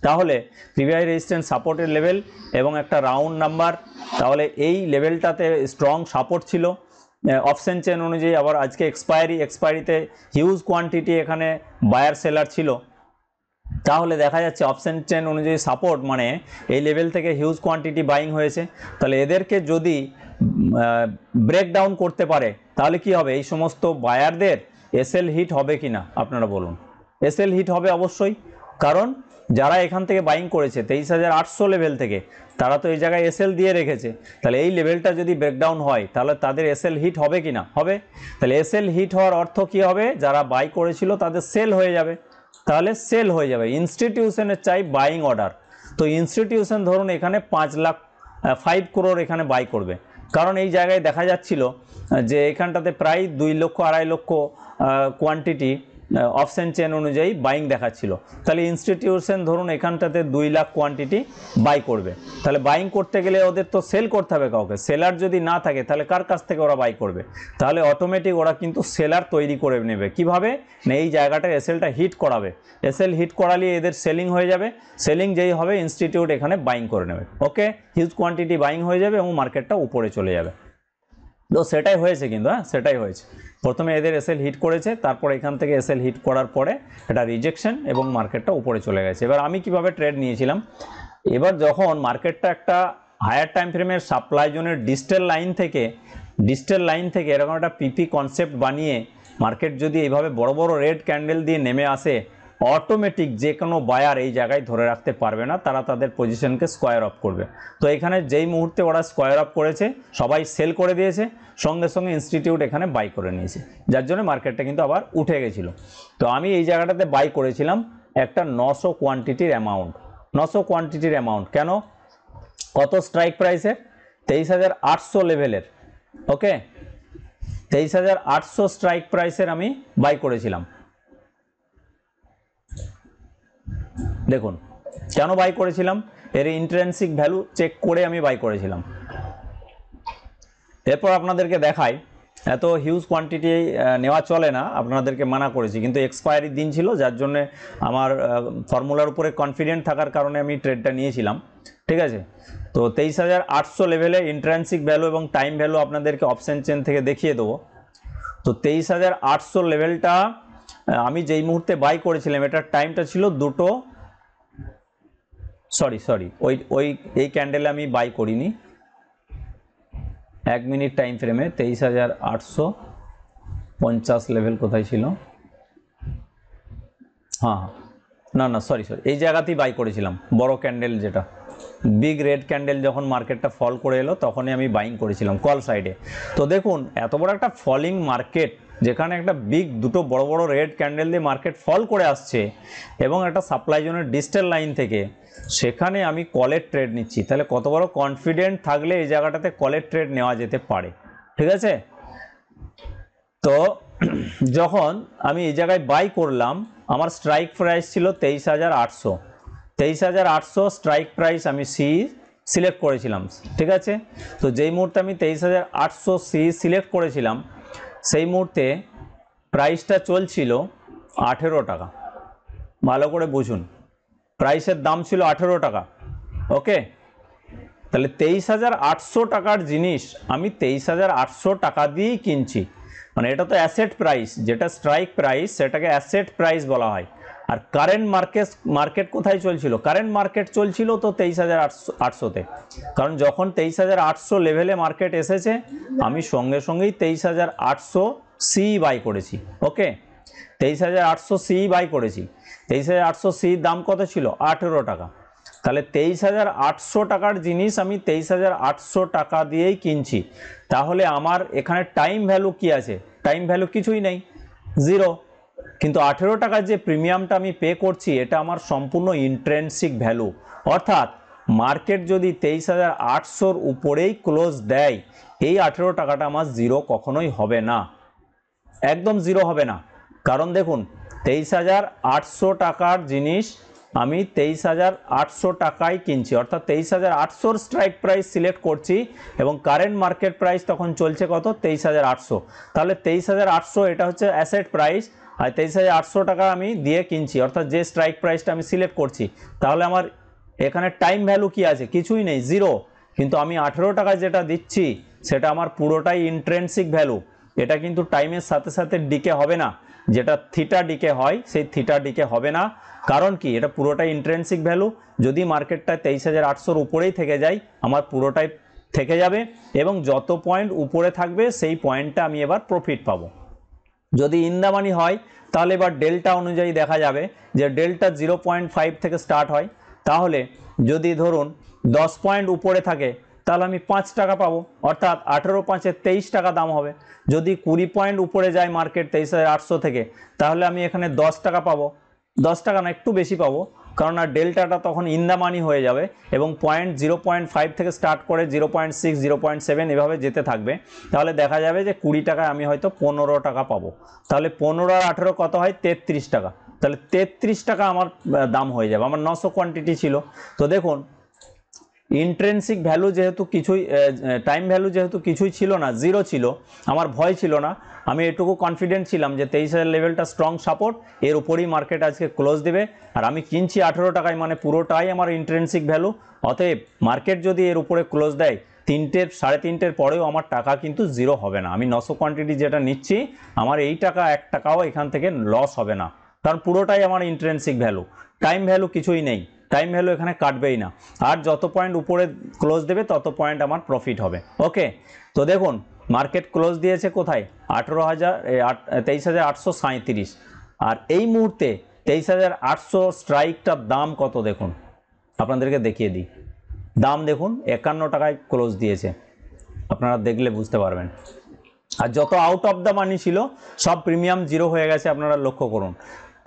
তাহলে প্রিভিয়াস রেজিস্ট্যান্স সাপোর্টের লেভেল এবং একটা রাউন্ড নাম্বার, তাহলে এই লেভেলটাতে স্ট্রং সাপোর্ট ছিল। অপশন চেন অনুযায়ী আবার আজকে এক্সপায়ারিতে হিউজ কোয়ান্টিটি এখানে বায়ার সেলার ছিল। তাহলে দেখা যাচ্ছে অপশন চেন অনুযায়ী সাপোর্ট মানে এই লেভেল থেকে হিউজ কোয়ান্টিটি বাইং হয়েছে। তাহলে এদেরকে যদি ব্রেকডাউন করতে পারে তাহলে কি হবে, এই সমস্ত বায়ারদের এসএল হিট হবে কি না আপনারা বলুন। এসএল হিট হবে অবশ্যই, কারণ যারা এখান থেকে বাইং করেছে 23,800 লেভেল থেকে, তারা তো এই জায়গায় এসএল দিয়ে রেখেছে। তাহলে এই লেভেলটা যদি ব্রেকডাউন হয় তাহলে তাদের এসএল হিট হবে কি না, হবে। তাহলে এসএল হিট হওয়ার অর্থ কি হবে, যারা বাই করেছিল তাদের সেল হয়ে যাবে। তাহলে সেল হয়ে যাবে, ইনস্টিটিউশনের চাই বাইং অর্ডার। তো ইনস্টিটিউশন ধরুন এখানে 5 crore এখানে বাই করবে, কারণ এই জায়গায় দেখা যাচ্ছিল যে এখানটাতে প্রায় 2 লক্ষ 2.5 লক্ষ কোয়ান্টিটি অপশন চেন অনুযায়ী বাইং দেখাচ্ছিল। তাহলে ইনস্টিটিউশন ধরুন এখানটাতে 2 লাখ কোয়ান্টিটি বাই করবে। তাহলে বাইং করতে গেলে ওদের তো সেল করতে হবে কাউকে, সেলার যদি না থাকে তাহলে কার কাছ থেকে ওরা বাই করবে, তাহলে অটোমেটিক ওরা কিন্তু সেলার তৈরি করে নেবে। কিভাবে না, এই জায়গাটা এসএলটা হিট করাবে, এসএল হিট করালে এদের সেলিং হয়ে যাবে, সেলিং যেই হবে ইনস্টিটিউট এখানে বাইং করে নেবে। ওকে, হিউজ কোয়ান্টিটি বাইং হয়ে যাবে এবং মার্কেটটা উপরে চলে যাবে। তো সেটাই হয়েছে কিন্তু, হ্যাঁ সেটাই হয়েছে। প্রথমে এদের এসএল হিট করেছে, তারপর এখান থেকে এসএল হিট করার পরে এটা রিজেকশন এবং মার্কেটটা উপরে চলে গেছে। এবার আমি কিভাবে ট্রেড নিয়েছিলাম, এবার যখন মার্কেটটা একটা হায়ার টাইম ফ্রেমের সাপ্লাই জোনের ডিস্টাল লাইন থেকে এরকম একটা পিপি কনসেপ্ট বানিয়ে মার্কেট যদি এইভাবে বড় বড় রেড ক্যান্ডেল দিয়ে নেমে আসে, অটোমেটিক যে কোনো বায়ার এই জায়গায় ধরে রাখতে পারবে না, তারা তাদের পজিশনকে স্কোয়ার অফ করবে। তো এখানে যেই মুহূর্তে ওরা স্কোয়ার অফ করেছে, সবাই সেল করে দিয়েছে, সঙ্গে সঙ্গে ইনস্টিটিউট এখানে বাই করে নিয়েছে, যার জন্য মার্কেটটা কিন্তু আবার উঠে গেছিলো। তো আমি এই জায়গাটাতে বাই করেছিলাম একটা 900 কোয়ান্টিটির অ্যামাউন্ট। 900 কোয়ান্টিটির অ্যামাউন্ট কেন, কত স্ট্রাইক প্রাইসের, 23,800 লেভেলের। ওকে, 23,800 স্ট্রাইক প্রাইসের আমি বাই করেছিলাম। দেখুন কেন বাই করেছিলাম, এর ইন্ট্রিনসিক ভ্যালু চেক করে আমি বাই করেছিলাম। এরপর আপনাদেরকে দেখাই, এত হিউজ কোয়ান্টিটি নেওয়া চলে না, আপনাদেরকে মানা করেছি, কিন্তু এক্সপায়ারির দিন ছিল, যার জন্য আমার ফর্মুলার উপরে কনফিডেন্ট থাকার কারণে আমি ট্রেডটা নিয়েছিলাম। ঠিক আছে, তো 23,800 লেভেলে ইন্ট্রিনসিক ভ্যালু এবং টাইম ভ্যালু আপনাদেরকে অপশন চেন থেকে দেখিয়ে দেবো। তো 23,800 লেভেলটা আমি যেই মুহূর্তে বাই করেছিলাম, এটার টাইমটা ছিল দুটো, সরি এই ক্যান্ডেলে আমি বাই করিনি, 1 মিনিট টাইম ফ্রেমে 23,850 লেভেল কোথায় ছিল, হ্যাঁ না সরি এই জায়গাতেই বাই করেছিলাম, বড় ক্যান্ডেল যেটা বিগ রেড ক্যান্ডেল যখন মার্কেটটা ফল করে এলো তখনই আমি বাইং করেছিলাম কল সাইডে। তো দেখুন এত বড় একটা ফলিং মার্কেট, যেখানে একটা বিগ দুটো বড় বড় রেড ক্যান্ডেল দিয়ে মার্কেট ফল করে আসছে এবং একটা সাপ্লাই জোনের ডিস্টাল লাইন থেকে, সেখানে আমি কলের ট্রেড নিচ্ছি, তাহলে কত বড় কনফিডেন্ট থাকলে এই জায়গাটাতে কলের ট্রেড নেওয়া যেতে পারে। ঠিক আছে, তো যখন আমি এই জায়গায় বাই করলাম, আমার স্ট্রাইক প্রাইস ছিল 23,800, 23,800 স্ট্রাইক প্রাইস আমি সিলেক্ট করেছিলাম। ঠিক আছে, তো যেই মুহূর্তে আমি 23,800 সিলেক্ট করেছিলাম, সেই মুহূর্তে প্রাইসটা চলছিল 18 টাকা। ভালো করে বুঝুন, প্রাইসের দাম ছিল 18 টাকা। ওকে, তাহলে 23,800 টাকার জিনিস আমি 23,800 টাকা দিয়েই কিনছি, মানে এটা তো অ্যাসেট প্রাইস, যেটা স্ট্রাইক প্রাইস সেটাকে অ্যাসেট প্রাইস বলা হয়। আর কারেন্ট মার্কেট কোথায় চলছিল, কারেন্ট মার্কেট চলছিল তো 23,800-তে, কারণ যখন 23,800 লেভেলে মার্কেট এসেছে আমি সঙ্গে সঙ্গেই 23,800 বাই করেছি। ওকে, 23,800 বাই করেছি। 23,800 দাম কত ছিল, 18 টাকা। তাহলে 23,800 টাকার জিনিস আমি 23,800 টাকা দিয়েই কিনছি। তাহলে আমার এখানে টাইম ভ্যালু কি আছে, টাইম ভ্যালু কিছুই নেই, 0। কিন্তু 18 টাকার যে প্রিমিয়ামটা আমি পে করছি, এটা আমার সম্পূর্ণ ইন্ট্রিনসিক ভ্যালু। অর্থাৎ মার্কেট যদি 23,800-র উপরেই ক্লোজ দেয়, এই 18 টাকাটা আমার 0 কখনোই হবে না, একদম 0 হবে না। কারণ দেখুন 23,800 টাকার জিনিস আমি 23,800 টাকায় কিনছি, অর্থাৎ 23,800 স্ট্রাইক প্রাইস সিলেক্ট করছি এবং কারেন্ট মার্কেট প্রাইস তখন চলছে কত 23,800। তাহলে 23,800 এটা হচ্ছে অ্যাসেট প্রাইস, আর 23,800 টাকা আমি দিয়ে কিনছি, অর্থাৎ যে স্ট্রাইক প্রাইসটা আমি সিলেক্ট করছি। তাহলে আমার এখানে টাইম ভ্যালু কি আছে? কিছুই নেই, জিরো। কিন্তু আমি 18 টাকায় যেটা দিচ্ছি সেটা আমার পুরোটাই ইন্ট্রিনসিক ভ্যালু। এটা কিন্তু টাইমের সাথে সাথে ডিকে হবে না, যেটা থিটা ডিকে হয় সেই থিটা ডিকে হবে না। কারণ কি? এটা পুরোটাই ইন্ট্রিনসিক ভ্যালু। যদি মার্কেটটা 23,800 উপরেই থেকে যায় আমার পুরোটাই থেকে যাবে এবং যত পয়েন্ট উপরে থাকবে সেই পয়েন্টটা আমি এবার প্রফিট পাবো। যদি ইন দ্য মানি হয় তাহলে এবার ডেল্টা অনুযায়ী দেখা যাবে যে ডেল্টা 0.5 থেকে স্টার্ট হয়। তাহলে যদি ধরুন 10 পয়েন্ট উপরে থাকে তাহলে আমি 5 টাকা পাবো, অর্থাৎ 18×5 = 23 টাকা দাম হবে। যদি 20 পয়েন্ট উপরে যায় মার্কেট 23,800 থেকে তাহলে আমি এখানে 10 টাকা পাবো, 10 টাকা না একটু বেশি পাবো, কারণ আর ডেল্টাটা তখন ইন দ্য মানি হয়ে যাবে এবং পয়েন্ট 0.5 থেকে স্টার্ট করে 0.6, 0.7 এভাবে যেতে থাকবে। তাহলে দেখা যাবে যে 20 টাকায় আমি হয়তো 15 টাকা পাবো। তাহলে 15 আর 18 কত হয়? 33 টাকা। তাহলে 33 টাকা আমার দাম হয়ে যাবে। আমার 900 কোয়ান্টিটি ছিল। তো দেখুন ইন্ট্রিনসিক ভ্যালু যেহেতু কিছুই, টাইম ভ্যালু যেহেতু কিছুই ছিল না, জিরো ছিল, আমার ভয় ছিল না। আমি এটুকু কনফিডেন্ট ছিলাম যে 23,000 লেভেলটা স্ট্রং সাপোর্ট, এর উপরেই মার্কেট আজকে ক্লোজ দেবে। আর আমি কিনছি 18 টাকায়, মানে পুরোটাই আমার ইন্ট্রিনসিক ভ্যালু। অতএব মার্কেট যদি এর উপরে ক্লোজ দেয় 3টের 3.5-এর পরেও আমার টাকা কিন্তু জিরো হবে না। আমি 900 কোয়ান্টিটি যেটা নিচ্ছি আমার এই টাকা 1 টাকাও এখান থেকে লস হবে না, কারণ পুরোটাই আমার ইন্ট্রিনসিক ভ্যালু। টাইম ভ্যালু কিছুই নেই, টাইম ভ্যালু এখানে কাটবেই না। আর যত পয়েন্ট উপরে ক্লোজ দেবে তত পয়েন্ট আমার প্রফিট হবে। ওকে, তো দেখুন মার্কেট ক্লোজ দিয়েছে কোথায়? 23,837। আর এই মুহূর্তে 23,800 স্ট্রাইকটার দাম কত দেখুন, আপনাদেরকে দেখিয়ে দিই। দাম দেখুন 51 টাকায় ক্লোজ দিয়েছে, আপনারা দেখলে বুঝতে পারবেন। আর যত আউট অফ দ্য মানি ছিল সব প্রিমিয়াম জিরো হয়ে গেছে, আপনারা লক্ষ্য করুন।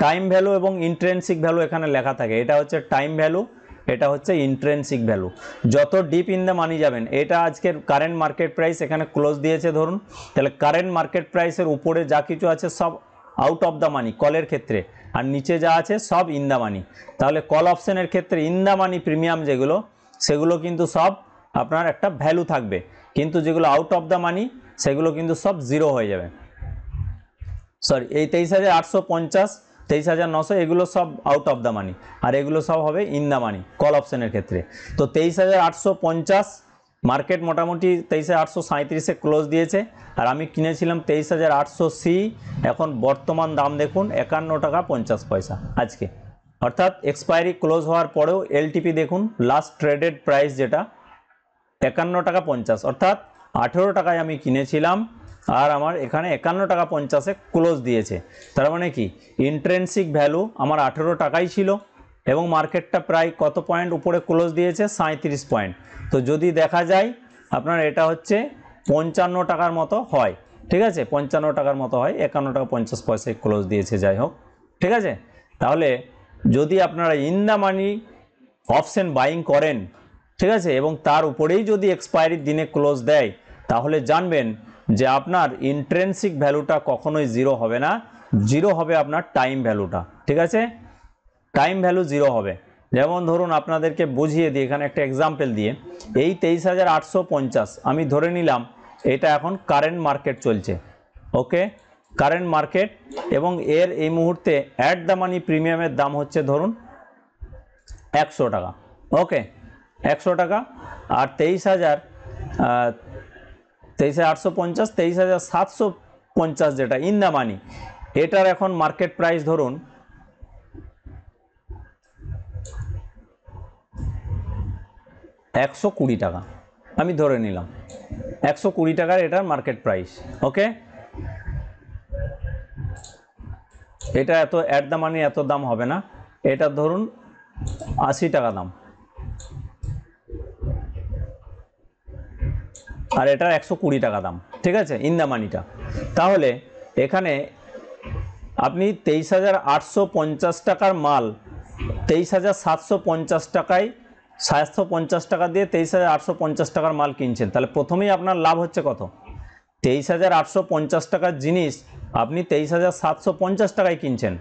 টাইম ভ্যালু এবং ইন্ট্রিনসিক ভ্যালু এখানে লেখা থাকে, এটা হচ্ছে টাইম ভ্যালু, এটা হচ্ছে ইন্ট্রিনসিক ভ্যালু। যত ডিপ ইন দ্য মানি যাবেন, এটা আজকের কারেন্ট মার্কেট প্রাইস এখানে ক্লোজ দিয়েছে ধরুন, তাহলে কারেন্ট মার্কেট প্রাইসের উপরে যা কিছু আছে সব আউট অফ দ্য মানি কলের ক্ষেত্রে, আর নিচে যা আছে সব ইন দ্য মানি। তাহলে কল অপশনের ক্ষেত্রে ইন দ্য মানি প্রিমিয়াম যেগুলো সেগুলো কিন্তু সব আপনার একটা ভ্যালু থাকবে, কিন্তু যেগুলো আউট অফ দ্য মানি সেগুলো কিন্তু সব জিরো হয়ে যাবে। সরি, এই 23,850, 23,900 এগুলো সব আউট অফ দ্য মানি, আর এগুলো সব হবে ইন দ্য মানি কল অপশনের ক্ষেত্রে। তো 23,850 মার্কেট মোটামুটি 23,837-এ ক্লোজ দিয়েছে, আর আমি কিনেছিলাম 23,800 সি। এখন বর্তমান দাম দেখুন 51 টাকা 50 পয়সা আজকে, অর্থাৎ এক্সপায়ারি ক্লোজ হওয়ার পরেও এলটিপি দেখুন, লাস্ট ট্রেডেড প্রাইস যেটা 51 টাকা 50, অর্থাৎ 18 টাকায় আমি কিনেছিলাম আর আমার এখানে 51 টাকা 50-এ ক্লোজ দিয়েছে। তার মানে কি ইন্ট্রিনসিক ভ্যালু আমার 18 টাকাই ছিল এবং মার্কেটটা প্রায় কত পয়েন্ট উপরে ক্লোজ দিয়েছে? 37 পয়েন্ট। তো যদি দেখা যায় আপনার এটা হচ্ছে 55 টাকার মতো হয়, ঠিক আছে, 55 টাকার মতো হয়, 51 টাকা 50 পয়সায় ক্লোজ দিয়েছে, যাই হোক, ঠিক আছে। তাহলে যদি আপনারা in the money option buying করেন, ঠিক আছে, এবং তার উপরেই যদি এক্সপায়ারির দিনে ক্লোজ দেয়, তাহলে জানবেন যে আপনার ইন্ট্রিনসিক ভ্যালুটা কখনোই জিরো হবে না, জিরো হবে আপনার টাইম ভ্যালুটা, ঠিক আছে, টাইম ভ্যালু জিরো হবে। যেমন ধরুন আপনাদেরকে বুঝিয়ে দিই এখানে একটা এক্সাম্পল দিয়ে, এই 23,850 আমি ধরে নিলাম এটা এখন কারেন্ট মার্কেট চলছে, ওকে, কারেন্ট মার্কেট, এবং এর এই মুহূর্তে অ্যাট দ্য মানি প্রিমিয়ামের দাম হচ্ছে ধরুন 100 টাকা, ওকে, 100 টাকা। আর 23,850, 23,750 যেটা ইন দ্য মানি, এটার এখন মার্কেট প্রাইস ধরুন 120 টাকা, আমি ধরে নিলাম 120 টাকার এটার মার্কেট প্রাইস, ওকে। এটা এত অ্যাট দ্য মানি এত দাম হবে না, এটা ধরুন 80 টাকা দাম, আর এটার 120 টাকা দাম, ঠিক আছে, ইন দ্য মানিটা। তাহলে এখানে আপনি 23,850 টাকার মাল 23,750 টাকায়, 750 টাকা দিয়ে 23,850 টাকার মাল কিনছেন, তাহলে প্রথমেই আপনার লাভ হচ্ছে কত? 23,850 টাকার জিনিস আপনি 23,750 টাকায় কিনছেন,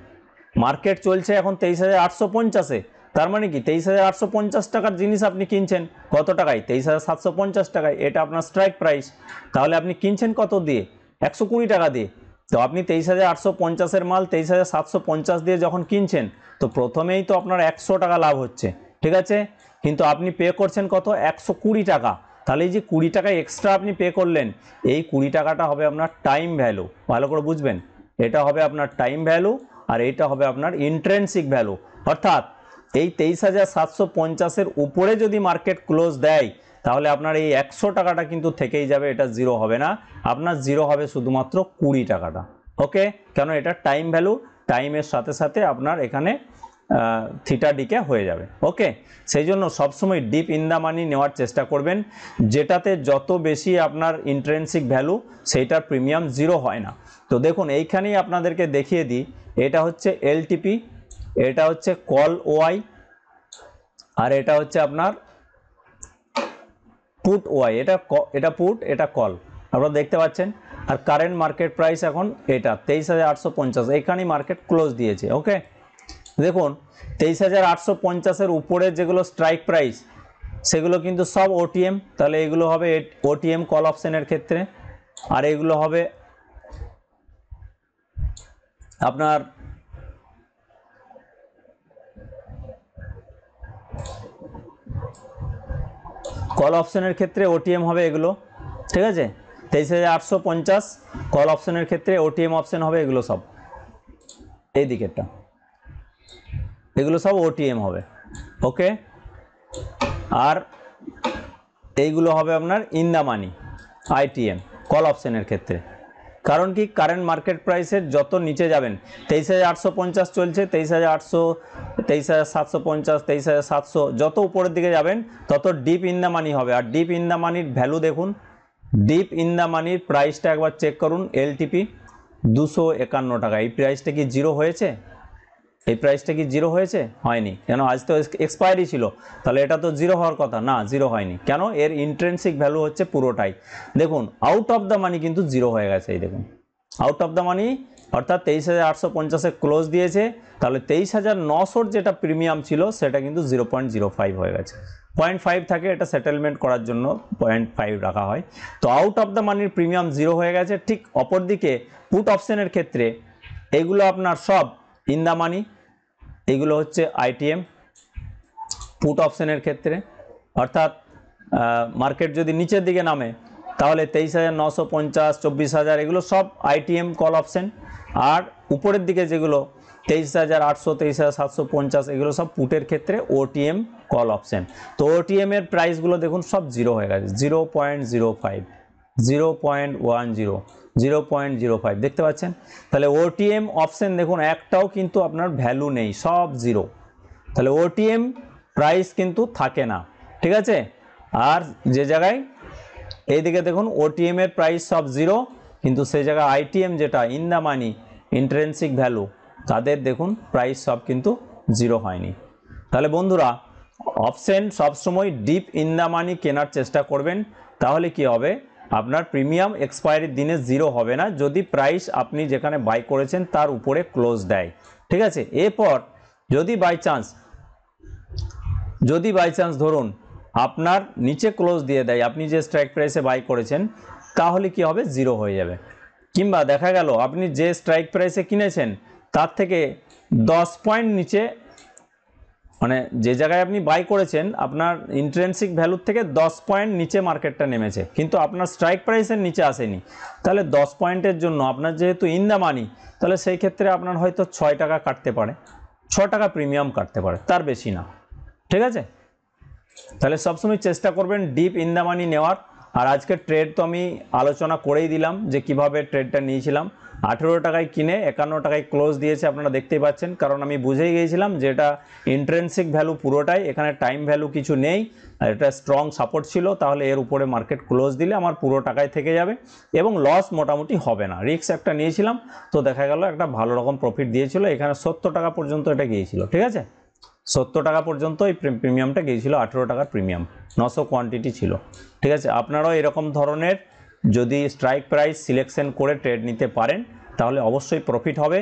মার্কেট চলছে এখন 23,850-এ, তার মানে কি 23,850 টাকার জিনিস আপনি কিনছেন কত টাকায়? 23,750 টাকায়। এটা আপনার স্ট্রাইক প্রাইস। তাহলে আপনি কিনছেন কত দিয়ে? 120 টাকা দিয়ে। তো আপনি 23,850-এর মাল 23,750 দিয়ে যখন কিনছেন, তো প্রথমেই তো আপনার 100 টাকা লাভ হচ্ছে, ঠিক আছে? কিন্তু আপনি পে করছেন কত? 120 টাকা। তাহলে এই যে 20 টাকা এক্সট্রা আপনি পে করলেন, এই 20 টাকাটা হবে আপনার টাইম ভ্যালু। ভালো করে বুঝবেন, এটা হবে আপনার টাইম ভ্যালু, আর এইটা হবে আপনার ইন্ট্রিনসিক ভ্যালু। অর্থাৎ এই 23,750-এর উপরে যদি মার্কেট ক্লোজ দেয়, তাহলে আপনার এই 100 টাকাটা কিন্তু থেকেই যাবে, এটা জিরো হবে না। আপনার জিরো হবে শুধুমাত্র 20 টাকাটা। ওকে, কেন? এটা টাইম ভ্যালু, টাইমের সাথে সাথে আপনার এখানে থিটা ডিকে হয়ে যাবে। ওকে, সেই জন্য সবসময় ডিপ ইন দ্য মানি নেওয়ার চেষ্টা করবেন, যেটাতে যত বেশি আপনার ইন্ট্রিনসিক ভ্যালু, সেইটার প্রিমিয়াম জিরো হয় না। তো দেখুন এইখানেই আপনাদেরকে দেখিয়ে দিই, এটা হচ্ছে এলটিপি, এটা হচ্ছে কল ওয়াই, আর এটা হচ্ছে আপনার পুট ওয়াই। এটা পুট, এটা কল, আপনারা দেখতে পাচ্ছেন। আর কারেন্ট মার্কেট প্রাইস এখন এটা 23,850, এখানেই মার্কেট ক্লোজ দিয়েছে। ওকে, দেখুন 23,850-এর উপরে যেগুলো স্ট্রাইক প্রাইস, সেগুলো কিন্তু সব ওটিএম। তাহলে এগুলো হবে ওটিএম কল অপশনের ক্ষেত্রে, আর এগুলো হবে আপনার কল অপশনের ক্ষেত্রে ওটিএম হবে এগুলো, ঠিক আছে? 23,850 কল অপশনের ক্ষেত্রে ওটিএম অপশন হবে এগুলো সব, এই দিকেরটা, এগুলো সব ওটিএম হবে। ওকে, আর এইগুলো হবে আপনার in the money, ITM call অপশনের ক্ষেত্রে। কারণ কি, কারেন্ট মার্কেট প্রাইসের যত নিচে যাবেন, 23,850 চলছে, 23,800, 23,750, 23,700, যত উপরের দিকে যাবেন তত ডিপ ইন দ্য মানি হবে। আর ডিপ ইন দ্য মানির ভ্যালু দেখুন, ডিপ ইন দ্য মানির প্রাইসটা একবার চেক করুন। এলটিপি 251 টাকা, এই প্রাইসটা কি জিরো হয়েছে? এই প্রাইসটা কি জিরো হয়েছে? হয়নি। কেন? আজ তো এক্সপায়ারি ছিল, তাহলে এটা তো জিরো হওয়ার কথা না, জিরো হয়নি। কেন? এর ইন্ট্রিনসিক ভ্যালু হচ্ছে পুরোটাই। দেখুন আউট অফ দ্য মানি কিন্তু জিরো হয়ে গেছে, এই দেখুন আউট অফ দ্য মানি, অর্থাৎ 23,850-এ ক্লোজ দিয়েছে, তাহলে 23,900-র যেটা প্রিমিয়াম ছিল সেটা কিন্তু 0.05 হয়ে গেছে। 0.5 থাকে, এটা সেটেলমেন্ট করার জন্য 0.5 রাখা হয়। তো আউট অফ দ্য মানির প্রিমিয়াম জিরো হয়ে গেছে। ঠিক অপরদিকে পুট অপশনের ক্ষেত্রে এগুলো আপনার সব ইন দ্য মানি, এগুলো হচ্ছে আইটিএম পুট অপশনের ক্ষেত্রে। অর্থাৎ মার্কেট যদি নিচের দিকে নামে, তাহলে 23,950, 24,000 এগুলো সব আইটিএম কল অপশন। আর উপরের দিকে যেগুলো 23,800, 23,750 এগুলো সব পুটের ক্ষেত্রে ওটিএম কল অপশন। তো ওটিএম এর প্রাইসগুলো দেখুন সব জিরো হয়ে গেছে, 0.05, 0.10, 0.05 দেখতে পাচ্ছেন। তাহলে ওটিএম অপশন দেখুন একটাও কিন্তু আপনার ভ্যালু নেই, সব জিরো। তাহলে ওটিএম প্রাইস কিন্তু থাকে না, ঠিক আছে? আর যে জায়গায় এইদিকে দেখুন ওটিএম এর প্রাইস সব জিরো, কিন্তু সেই জায়গায় আইটিএম যেটা in the money intrinsic value, তাদের দেখুন প্রাইস সব কিন্তু জিরো হয়নি। তাহলে বন্ধুরা অপশন সবসময় ডিপ ইন দ্য মানি কেনার চেষ্টা করবেন, তাহলে কি হবে, আপনার প্রিমিয়াম এক্সপায়ারির দিনে জিরো হবে না, যদি প্রাইস আপনি যেখানে বাই করেছেন তার উপরে ক্লোজ দেয়, ঠিক আছে? এরপর যদি বাই চান্স ধরুন আপনার নিচে ক্লোজ দিয়ে দেয়, আপনি যে স্ট্রাইক প্রাইসে বাই করেছেন, তাহলে কি হবে, জিরো হয়ে যাবে। কিংবা দেখা গেল আপনি যে স্ট্রাইক প্রাইসে কিনেছেন তার থেকে 10 পয়েন্ট নিচে, মানে যে জায়গায় আপনি বাই করেছেন আপনার ইন্ট্রিনসিক ভ্যালুর থেকে 10 পয়েন্ট নিচে মার্কেটটা নেমেছে, কিন্তু আপনার স্ট্রাইক প্রাইসের নিচে আসেনি। তাহলে 10 পয়েন্টের জন্য আপনার যেহেতু ইন দ্য মানি, তাহলে সেই ক্ষেত্রে আপনার হয়তো 6 টাকা কাটতে পারে, 6 টাকা প্রিমিয়াম কাটতে পারে, তার বেশি না, ঠিক আছে? তাহলে সবসময় চেষ্টা করবেন ডিপ ইন দ্য মানি নেওয়ার। আর আজকের ট্রেড তো আমি আলোচনা করেই দিলাম যে কিভাবে ট্রেডটা নিয়েছিলাম। 18 টাকায় কিনে 51 টাকায় ক্লোজ দিয়েছে, আপনারা দেখতেই পাচ্ছেন, কারণ আমি বুঝেই গিয়েছিলাম যে এটা ইন্ট্রিনসিক ভ্যালু পুরোটাই, এখানে টাইম ভ্যালু কিছু নেই, আর এটা স্ট্রং সাপোর্ট ছিল, তাহলে এর উপরে মার্কেট ক্লোজ দিলে আমার পুরো টাকায় থেকে যাবে এবং লস মোটামুটি হবে না। রিস্ক একটা নিয়েছিলাম, তো দেখা গেল একটা ভালো রকম প্রফিট দিয়েছিল। এখানে 70 টাকা পর্যন্ত এটা গিয়েছিল, ঠিক আছে? 70 টাকা পর্যন্ত এই প্রিমিয়ামটা গিয়েছিল, 18 টাকার প্রিমিয়াম, 900 কোয়ান্টিটি ছিল, ঠিক আছে? আপনারাও এরকম ধরনের যদি স্ট্রাইক প্রাইস সিলেকশন করে ট্রেড নিতে পারেন, তাহলে অবশ্যই প্রফিট হবে।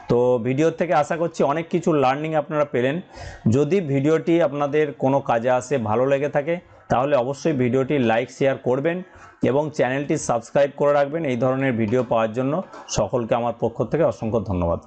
তো ভিডিও থেকে আশা করছি অনেক কিছু লার্নিং আপনারা পেলেন। যদি ভিডিওটি আপনাদের কোনো কাজে আসে, ভালো লেগে থাকে, তাহলে অবশ্যই ভিডিওটি লাইক শেয়ার করবেন এবং চ্যানেলটি সাবস্ক্রাইব করে রাখবেন এই ধরনের ভিডিও পাওয়ার জন্য। সকলকে আমার পক্ষ থেকে অসংখ্য ধন্যবাদ।